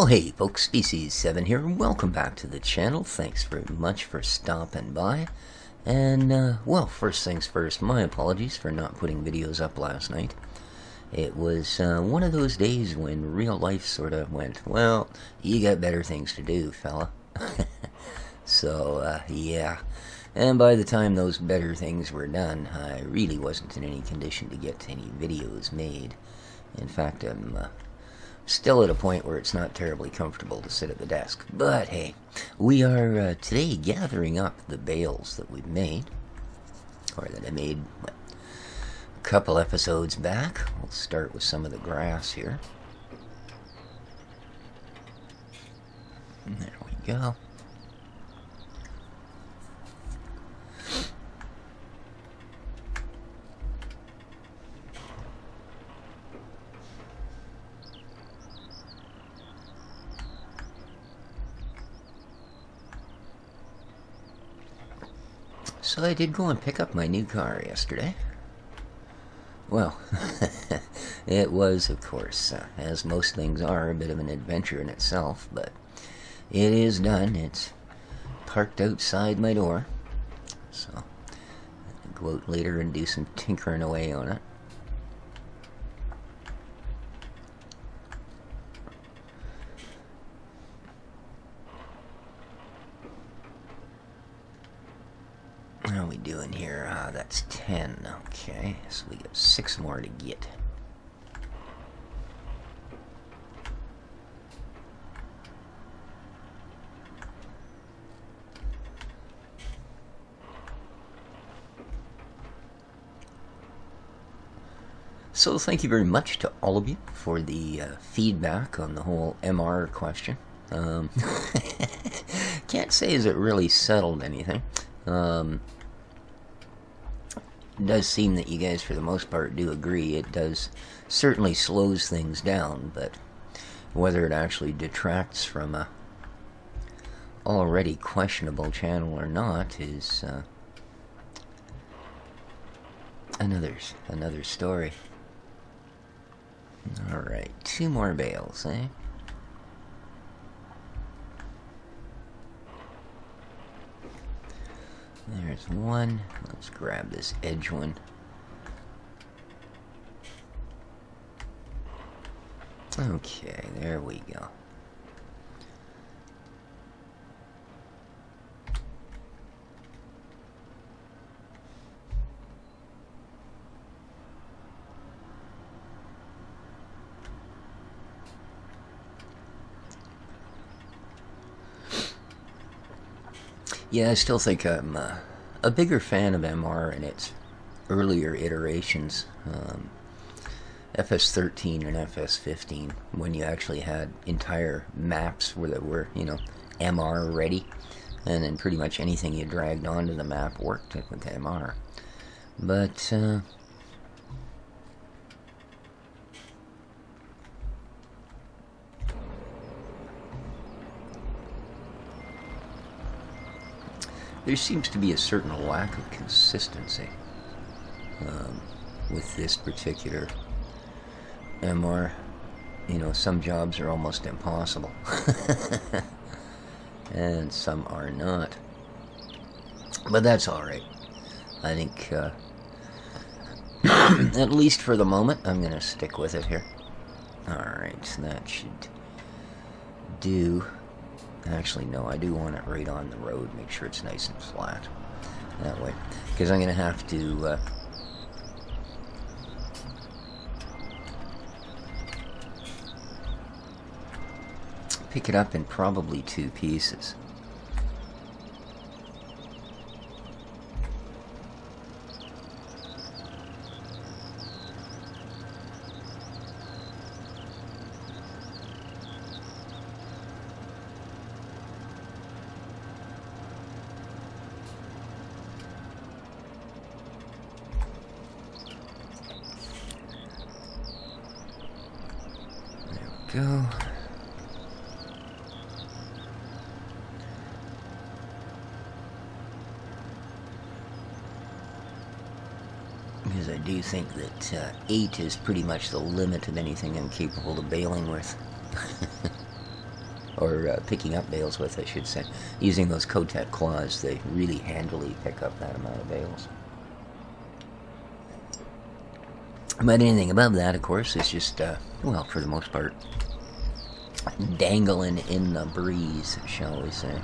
Well, hey folks, Species7 here, and welcome back to the channel. Thanks very much for stopping by. And, well, first things first, my apologies for not putting videos up last night. It was one of those days when real life sort of went, well, you got better things to do, fella. So, yeah. And by the time those better things were done, I really wasn't in any condition to get any videos made. In fact, I'm still at a point where it's not terribly comfortable to sit at the desk. But hey, we are today gathering up the bales that we've made, or that I made a couple episodes back. We'll start with some of the grass here. There we go. So I did go and pick up my new car yesterday. Well, it was, of course, as most things are, a bit of an adventure in itself, but it is done. It's parked outside my door, so I'll go out later and do some tinkering away on it. How are we doing here? That's 10. Okay, so we got 6 more to get. So thank you very much to all of you for the feedback on the whole MR question. Can't say as it really settled anything. It does seem that you guys, for the most part, do agree. It does certainly slows things down, but whether it actually detracts from a already questionable channel or not is another story. Alright, 2 more bales, eh? There's one. Let's grab this edge one. Okay, there we go. Yeah, I still think I'm a bigger fan of MR in its earlier iterations, FS13 and FS15, when you actually had entire maps where that were, you know, MR ready, and then pretty much anything you dragged onto the map worked with MR. But there seems to be a certain lack of consistency with this particular MR. You know, some jobs are almost impossible, and some are not. But that's alright. I think, at least for the moment, I'm going to stick with it here. Alright, so that should do. Actually, no, I do want it right on the road. Make sure it's nice and flat. That way. Because I'm going to have to pick it up in probably 2 pieces. Go. Because I do think that 8 is pretty much the limit of anything I'm capable of baling with. or picking up bales with, I should say. Using those Kotek claws, they really handily pick up that amount of bales. But anything above that, of course, is just, well, for the most part, dangling in the breeze, shall we say.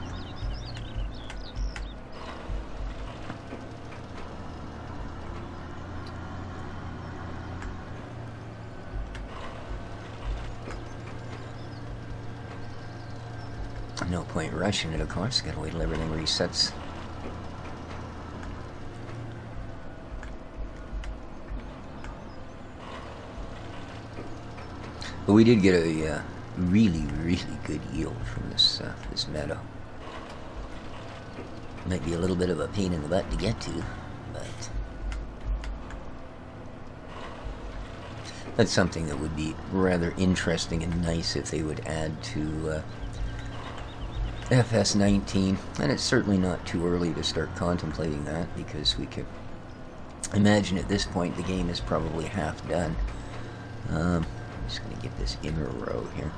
No point rushing it, of course. Gotta wait till everything resets. But we did get a really, really good yield from this this meadow. Might be a little bit of a pain in the butt to get to, but that's something that would be rather interesting and nice if they would add to FS19. And it's certainly not too early to start contemplating that, because we could imagine at this point the game is probably half done. I'm just going to get this inner row here.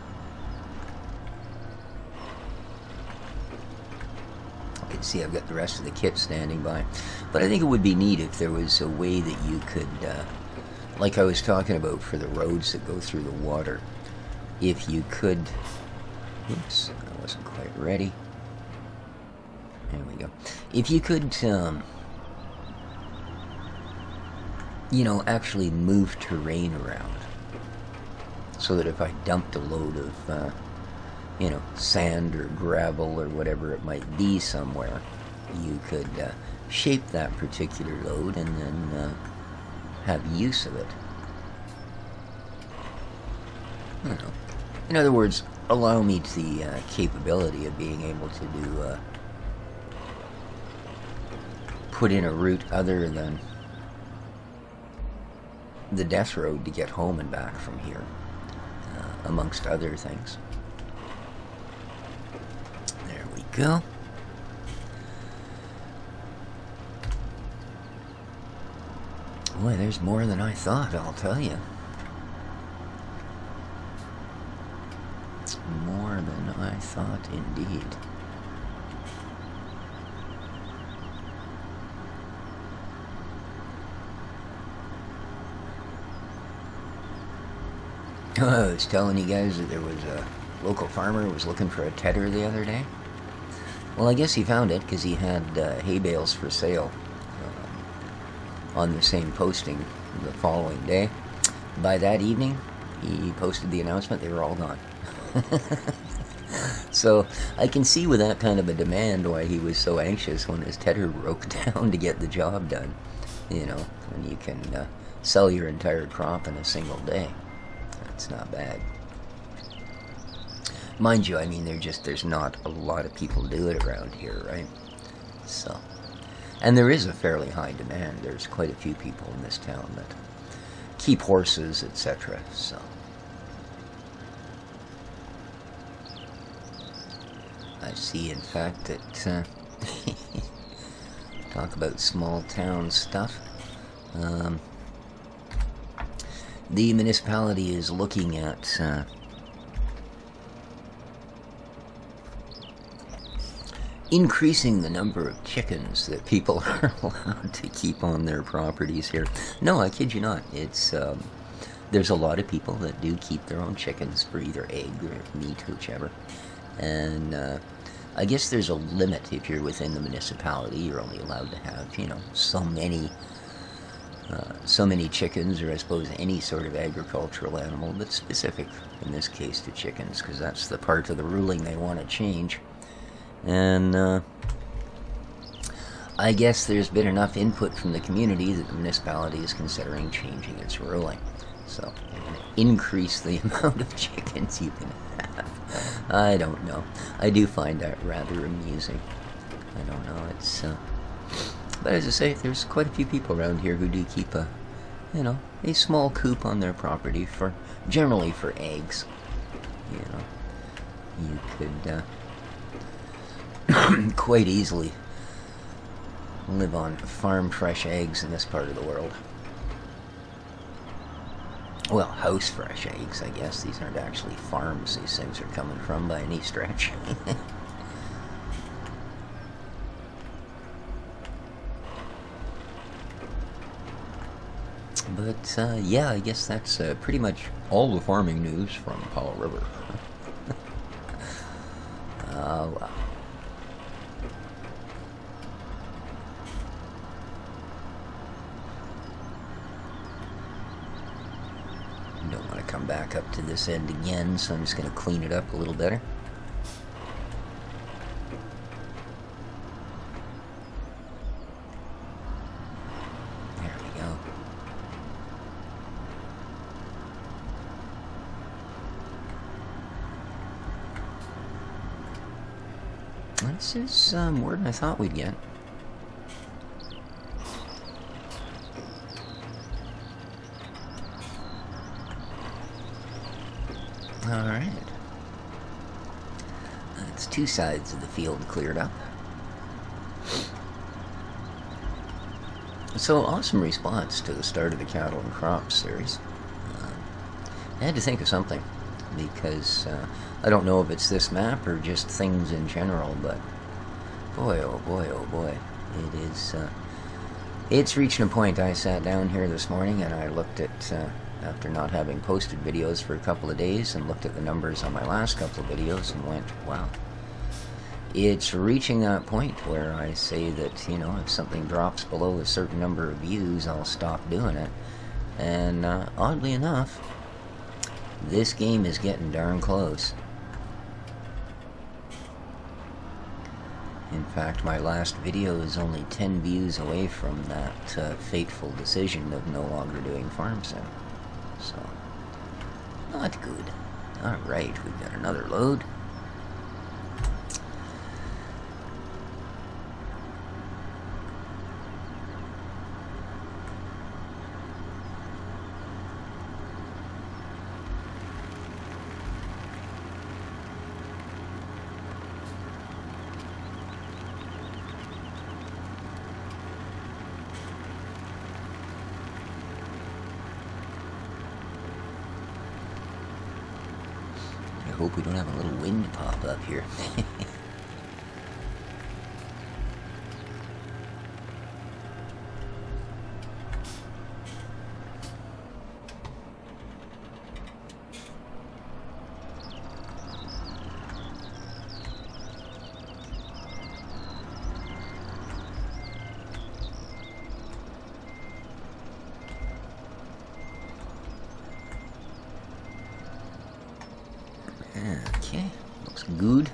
You can see I've got the rest of the kit standing by. But I think it would be neat if there was a way that you could, like I was talking about for the roads that go through the water, if you could... Oops, I wasn't quite ready. There we go. If you could, you know, actually move terrain around, so that if I dumped a load of, you know, sand or gravel or whatever it might be somewhere, you could shape that particular load and then have use of it. I don't know. In other words, allow me the capability of being able to do put in a route other than the death road to get home and back from here, amongst other things. There we go. Boy, there's more than I thought, I'll tell you. More than I thought, indeed. I was telling you guys that there was a local farmer who was looking for a tedder the other day. Well, I guess he found it because he had hay bales for sale on the same posting the following day. By that evening, he posted the announcement they were all gone. So I can see with that kind of a demand why he was so anxious when his tedder broke down to get the job done. You know, when you can sell your entire crop in a single day. That's not bad. Mind you, I mean, there's not a lot of people do it around here, right? So, and there is a fairly high demand. There's quite a few people in this town that keep horses, etc. So, I see, in fact, that talk about small town stuff. The municipality is looking at increasing the number of chickens that people are allowed to keep on their properties here. No, I kid you not. It's there's a lot of people that do keep their own chickens for either egg or meat, whichever. And I guess there's a limit. If you're within the municipality, you're only allowed to have, you know, so many chickens, or I suppose any sort of agricultural animal, but specific in this case to chickens, because that's the part of the ruling they want to change. And I guess there's been enough input from the community that the municipality is considering changing its ruling. So they're going to increase the amount of chickens you can have. I don't know. I do find that rather amusing. I don't know. It's but as I say, there's quite a few people around here who do keep a, you know, a small coop on their property for, generally for eggs. You know, you could quite easily live on farm fresh eggs in this part of the world. Well, house fresh eggs, I guess. These aren't actually farms these things are coming from by any stretch. But, yeah, I guess that's pretty much all the farming news from Powell River. Well. Don't want to come back up to this end again, so I'm just going to clean it up a little better. There we go. This is more than I thought we'd get. Alright. That's two sides of the field cleared up. So, awesome response to the start of the Cattle and Crops series. I had to think of something, because I don't know if it's this map or just things in general, but boy, oh boy, oh boy. It is, it's reaching a point. I sat down here this morning and I looked at, after not having posted videos for a couple of days, and looked at the numbers on my last couple of videos and went, wow. It's reaching that point where I say that, you know, if something drops below a certain number of views, I'll stop doing it. And oddly enough, this game is getting darn close. In fact, my last video is only 10 views away from that fateful decision of no longer doing farm sim. So, not good. Alright, we've got another load. I hope we don't have a little wind pop up here. Okay, looks good.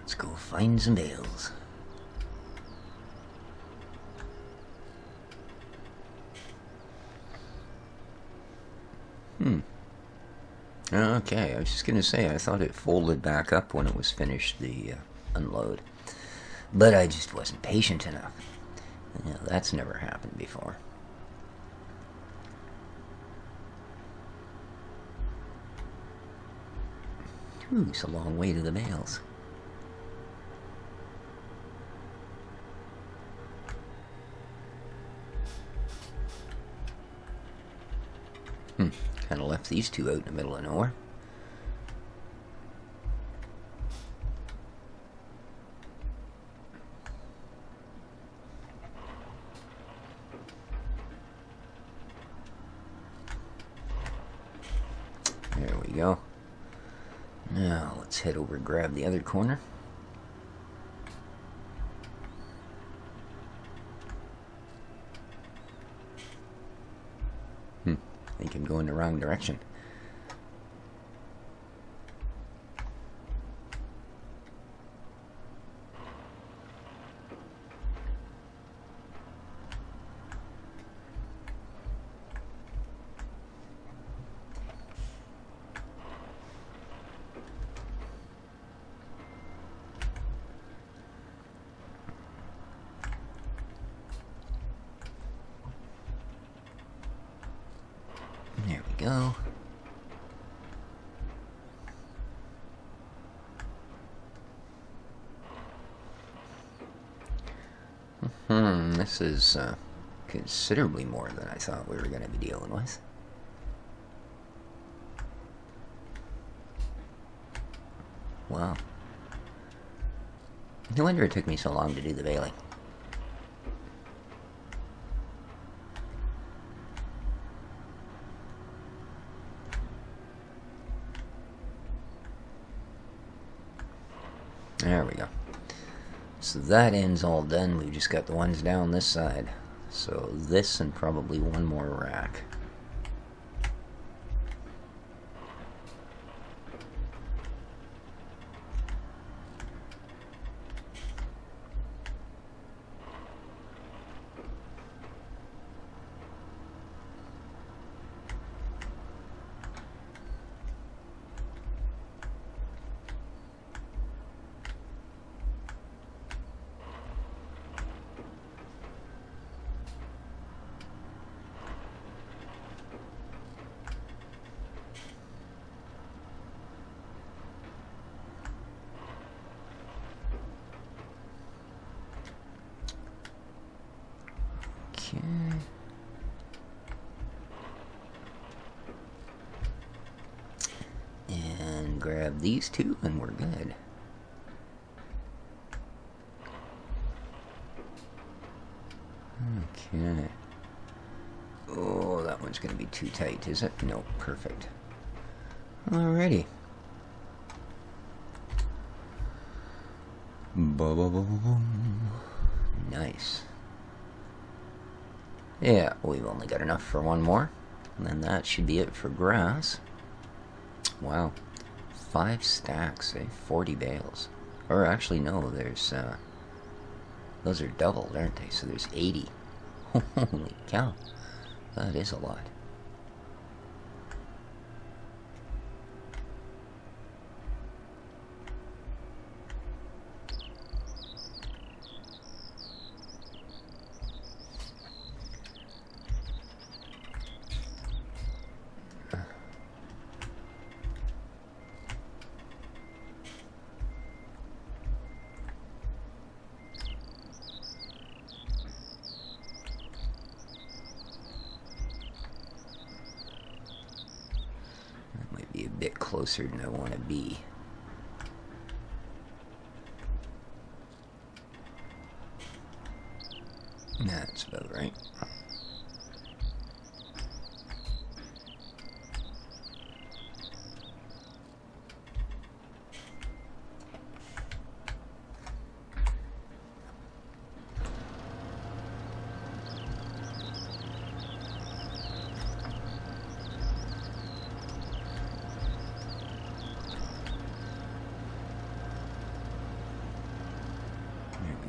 Let's go find some bales. Okay, I was just gonna say, I thought it folded back up when it was finished, the unload. But I just wasn't patient enough. You know, that's never happened before. Ooh, it's a long way to the bales. Kind of left these two out in the middle of nowhere. There we go. Now let's head over and grab the other corner. I think I'm going the wrong direction. go. This is considerably more than I thought we were going to be dealing with. Wow. No wonder it took me so long to do the baling. There we go. So that end's all done. We've just got the ones down this side. So this and probably one more rack. Okay. And grab these two and we're good. Okay. Oh, that one's going to be too tight, is it? No, perfect. Alrighty. Nice. Yeah, we've only got enough for one more. And then that should be it for grass. Wow. 5 stacks, 40 bales. Or actually, no, there's, those are doubled, aren't they? So there's 80. Holy cow. That is a lot. Be a bit closer than I want to be. That's about right.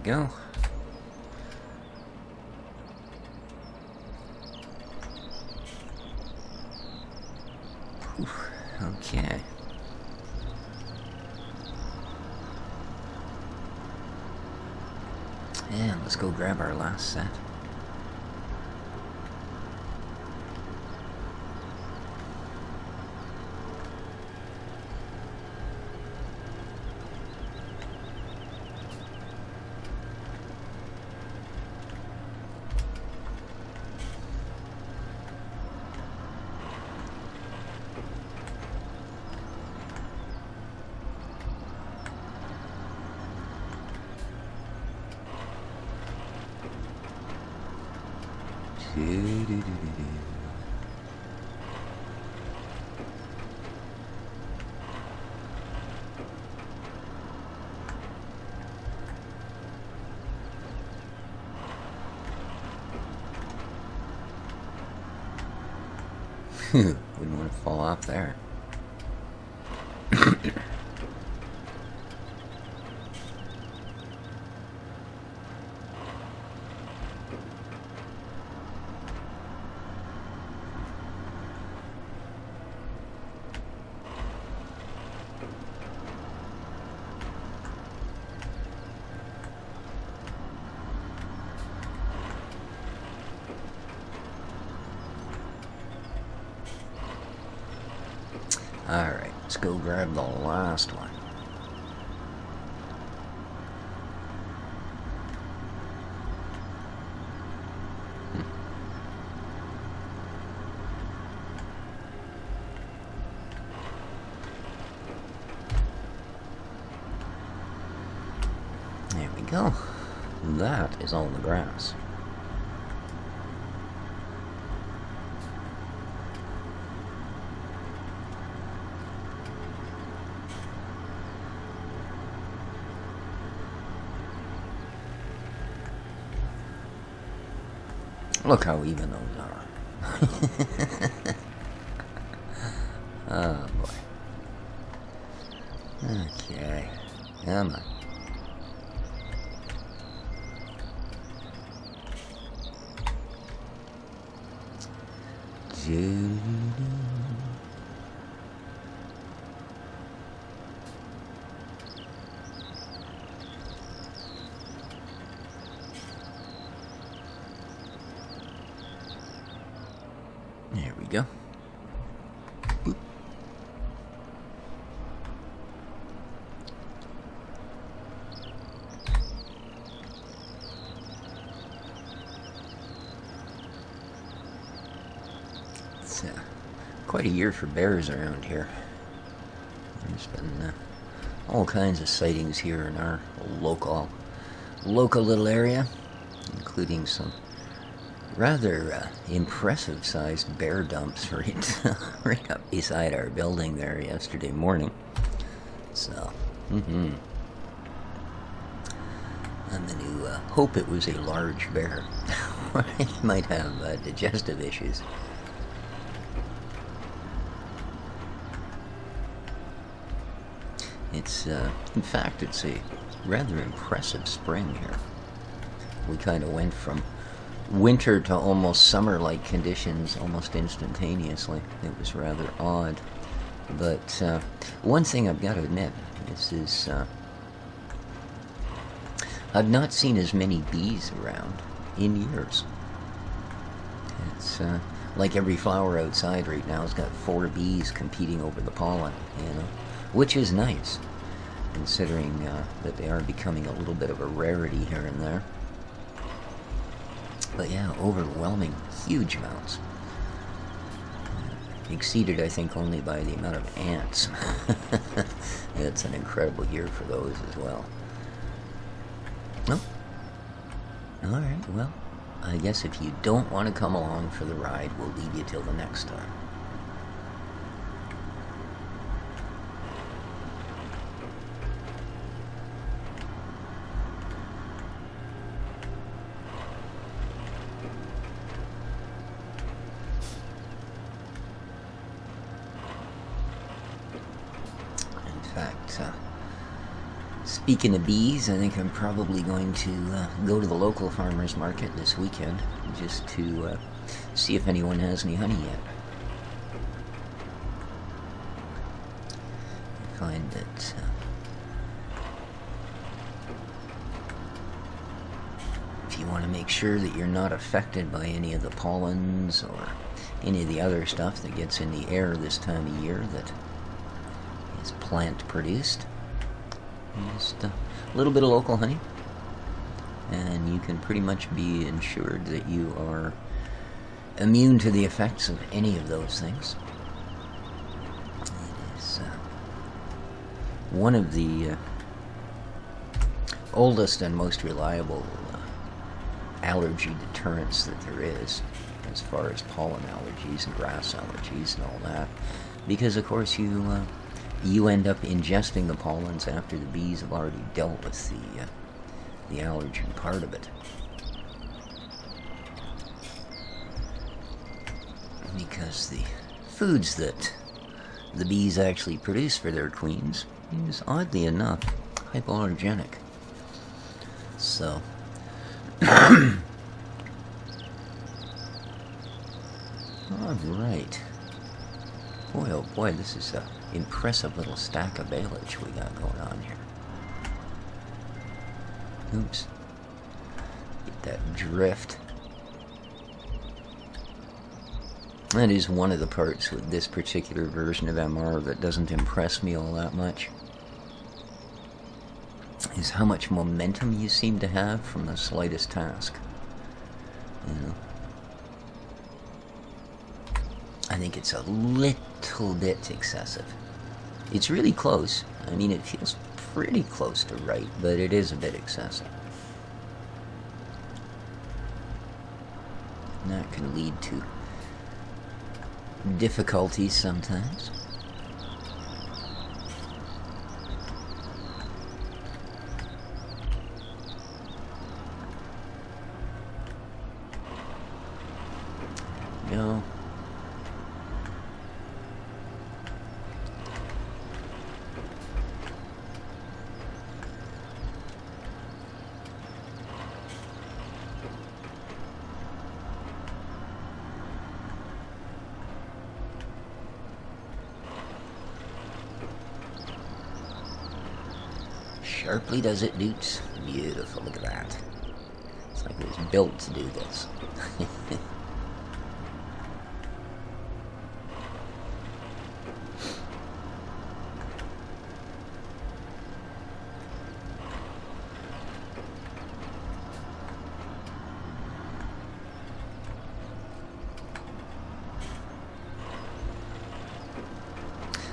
Go. Whew. Okay. And let's go grab our last set. Wouldn't want to fall off there. go grab the last one. There we go. That is all the grass. Look how even those are. Oh boy. Okay. Come on. There we go. Boop. It's quite a year for bears around here. There's been all kinds of sightings here in our local little area, including some rather impressive sized bear dumps right up beside our building there yesterday morning. So, I'm going to hope it was a large bear. Or it might have digestive issues. It's, in fact, it's a rather impressive spring here. We kind of went from winter to almost summer-like conditions almost instantaneously. It was rather odd. But one thing I've got to admit, this is I've not seen as many bees around in years. It's like every flower outside right now has got 4 bees competing over the pollen, you know, which is nice, considering that they are becoming a little bit of a rarity here and there. But yeah, overwhelming, huge amounts. Exceeded, I think, only by the amount of ants. It's an incredible year for those as well. Oh. Alright, well, I guess if you don't want to come along for the ride, we'll leave you till the next time. Speaking of bees, I think I'm probably going to go to the local farmer's market this weekend just to see if anyone has any honey yet. I find that if you want to make sure that you're not affected by any of the pollens or any of the other stuff that gets in the air this time of year that is plant produced, just a little bit of local honey, and you can pretty much be ensured that you are immune to the effects of any of those things. It is one of the oldest and most reliable allergy deterrents that there is, as far as pollen allergies and grass allergies and all that, because of course you end up ingesting the pollens after the bees have already dealt with the allergen part of it. Because the foods that the bees actually produce for their queens is, oddly enough, hypoallergenic. So, alright. Boy, oh boy, this is a impressive little stack of baleage we got going on here. Oops. Get that drift. That is one of the parts with this particular version of MR that doesn't impress me all that much, is how much momentum you seem to have from the slightest task. You know, I think it's a little bit excessive. It's really close. I mean, it feels pretty close to right, but it is a bit excessive. And that can lead to difficulties sometimes. No. Sharply does it, Doots. Beautiful, look at that. It's like it was built to do this.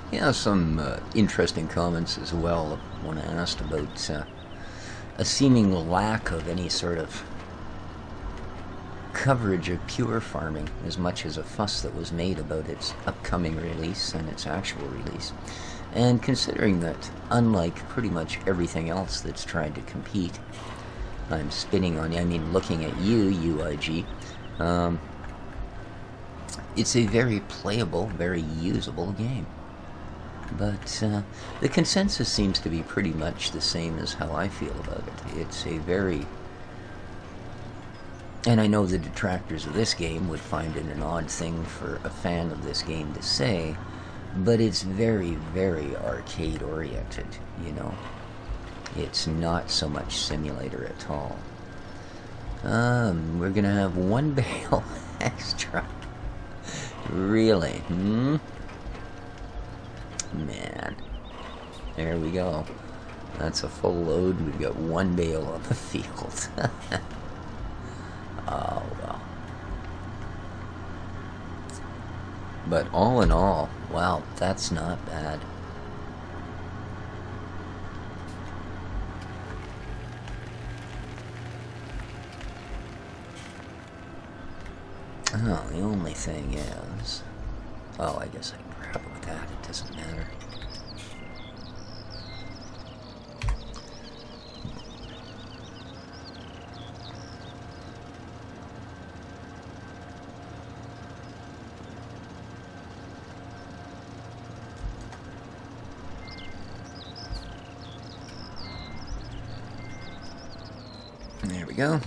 Yeah, some interesting comments as well when I asked about a seeming lack of any sort of coverage of pure farming, as much as a fuss that was made about its upcoming release and its actual release. And considering that, unlike pretty much everything else that's tried to compete, I'm spinning on you, I mean looking at you, UIG, it's a very playable, very usable game. But the consensus seems to be pretty much the same as how I feel about it. It's a very... And I know the detractors of this game would find it an odd thing for a fan of this game to say, but it's very, very arcade-oriented, you know. It's not so much simulator at all. We're gonna have one bale extra. Really? Man. There we go. That's a full load. We've got one bale on the field. Oh, well. But all in all, wow, that's not bad. Oh, the only thing is... Oh, I guess I can grab it with that. It doesn't matter. There we go.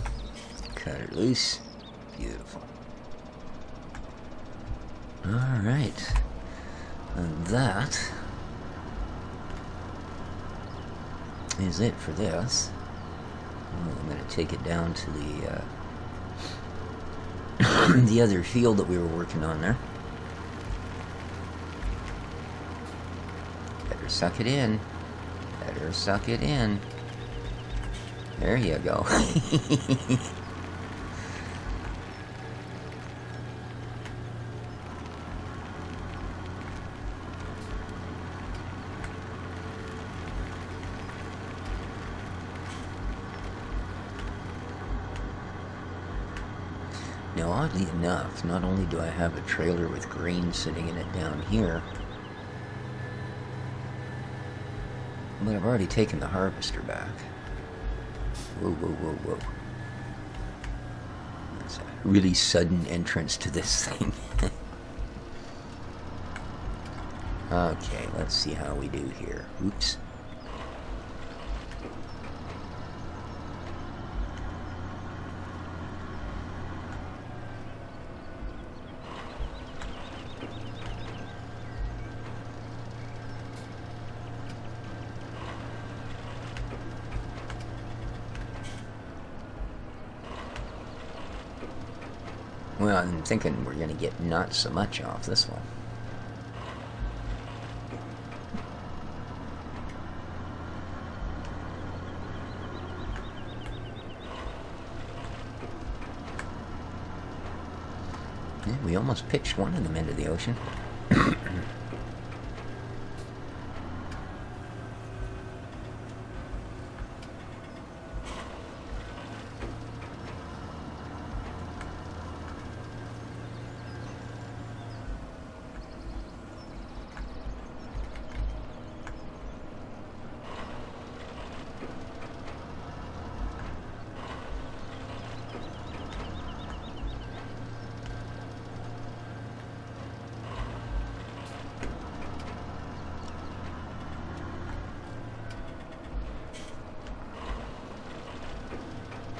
Cut her loose. Beautiful. Alright. And that is it for this. I'm going to take it down to the the other field that we were working on there. Better suck it in. Better suck it in. There you go. Now, oddly enough, not only do I have a trailer with grain sitting in it down here, but I've already taken the harvester back. Whoa, whoa, whoa, whoa. That's a really sudden entrance to this thing. Okay, let's see how we do here. Oops. Well, I'm thinking we're going to get not so much off this one. Yeah, we almost pitched one of them into the ocean.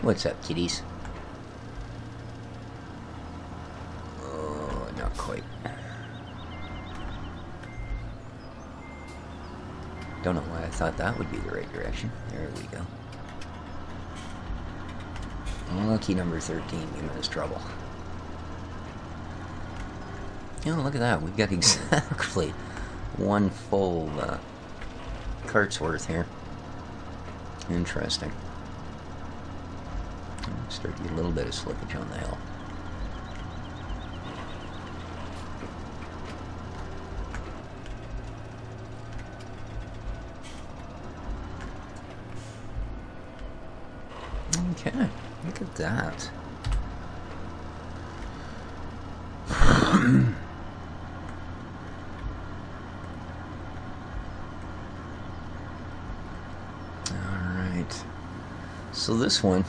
What's up, kiddies? Oh, not quite. Don't know why I thought that would be the right direction. There we go. Lucky number 13 giving us trouble. Oh, look at that. We've got exactly one full cart's worth here. Interesting. Start to get a little bit of slippage on the hill. Okay, look at that. Alright. So this one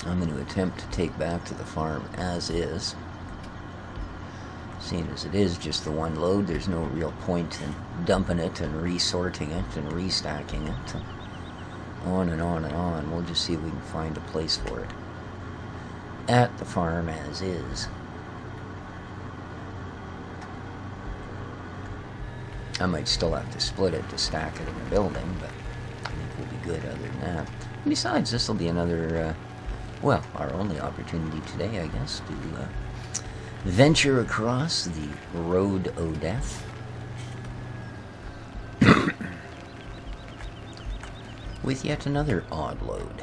I'm going to attempt to take back to the farm as is. Seeing as it is just the one load, there's no real point in dumping it and resorting it and restacking it. On and on and on. We'll just see if we can find a place for it at the farm as is. I might still have to split it to stack it in the building, but I think we'll be good other than that. Besides, this will be another well, our only opportunity today, I guess, to venture across the Road o' Death. With yet another odd load.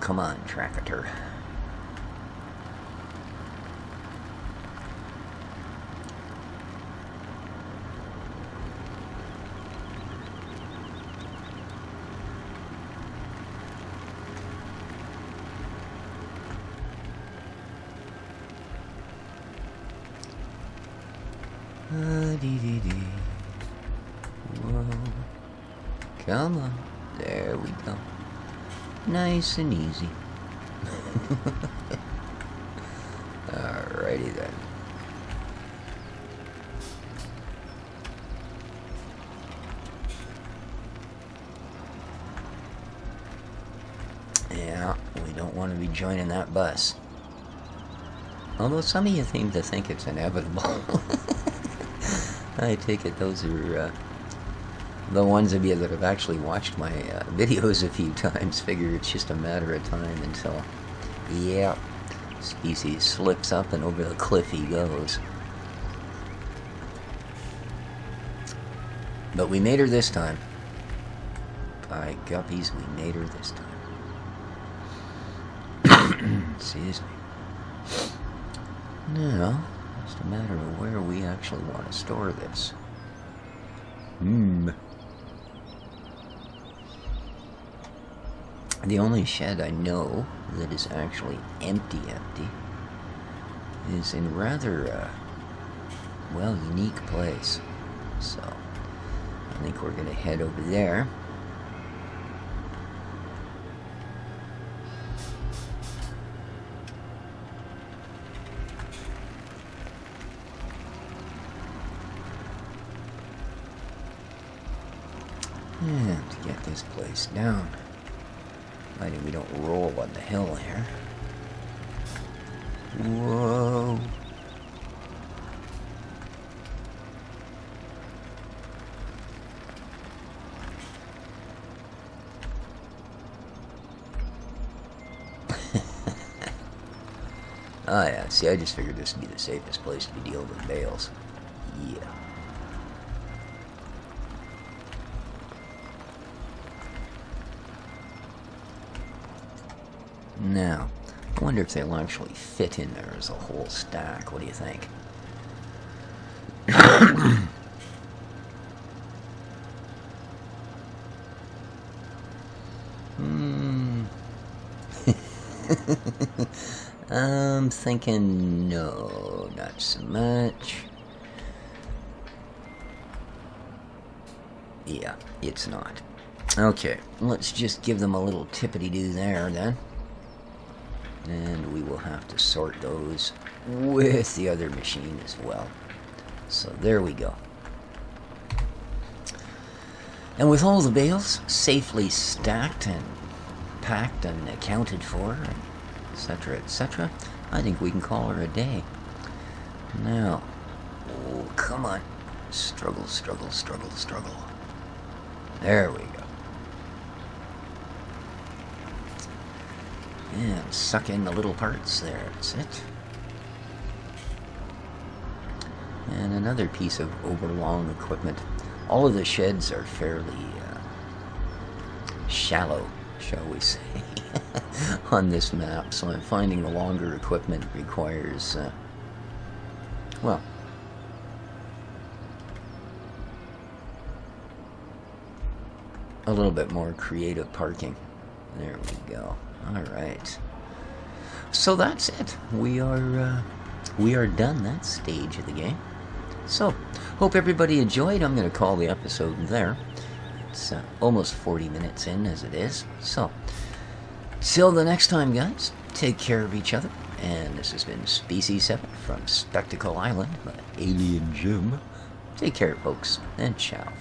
Come on, tractor. Whoa. Come on. There we go. Nice and easy. Alrighty then. Yeah, we don't want to be joining that bus. Although some of you seem to think it's inevitable. I take it those are the ones of you that have actually watched my videos a few times figure it's just a matter of time until, yeah, species slips up and over the cliff he goes. But we made her this time. By guppies, we made her this time. Excuse me. Now, just a matter of where we actually want to store this. The only shed I know that is actually empty is in rather, well, unique place. So, I think we're going to head over there. And to get this place down. Provided we don't roll on the hill here. Whoa. Oh yeah, see, I just figured this would be the safest place to be dealing with bales. Yeah. Now, I wonder if they'll actually fit in there as a whole stack. What do you think? I'm thinking no, not so much. Yeah, it's not. Okay, let's just give them a little tippity-doo there then. And we will have to sort those with the other machine as well. So there we go. And with all the bales safely stacked and packed and accounted for, etc., etc., I think we can call her a day. Now, oh, come on. Struggle, struggle, struggle, struggle. There we go. And suck in the little parts there. That's it. And another piece of overlong equipment. All of the sheds are fairly shallow, shall we say, on this map. So I'm finding the longer equipment requires, well, a little bit more creative parking. There we go. Alright. So that's it. We are done that stage of the game. So, hope everybody enjoyed. I'm going to call the episode there. It's almost 40 minutes in as it is. So, till the next time, guys, take care of each other. And this has been Species 7 from Spectacle Island by Alien Jim. Take care, folks, and ciao.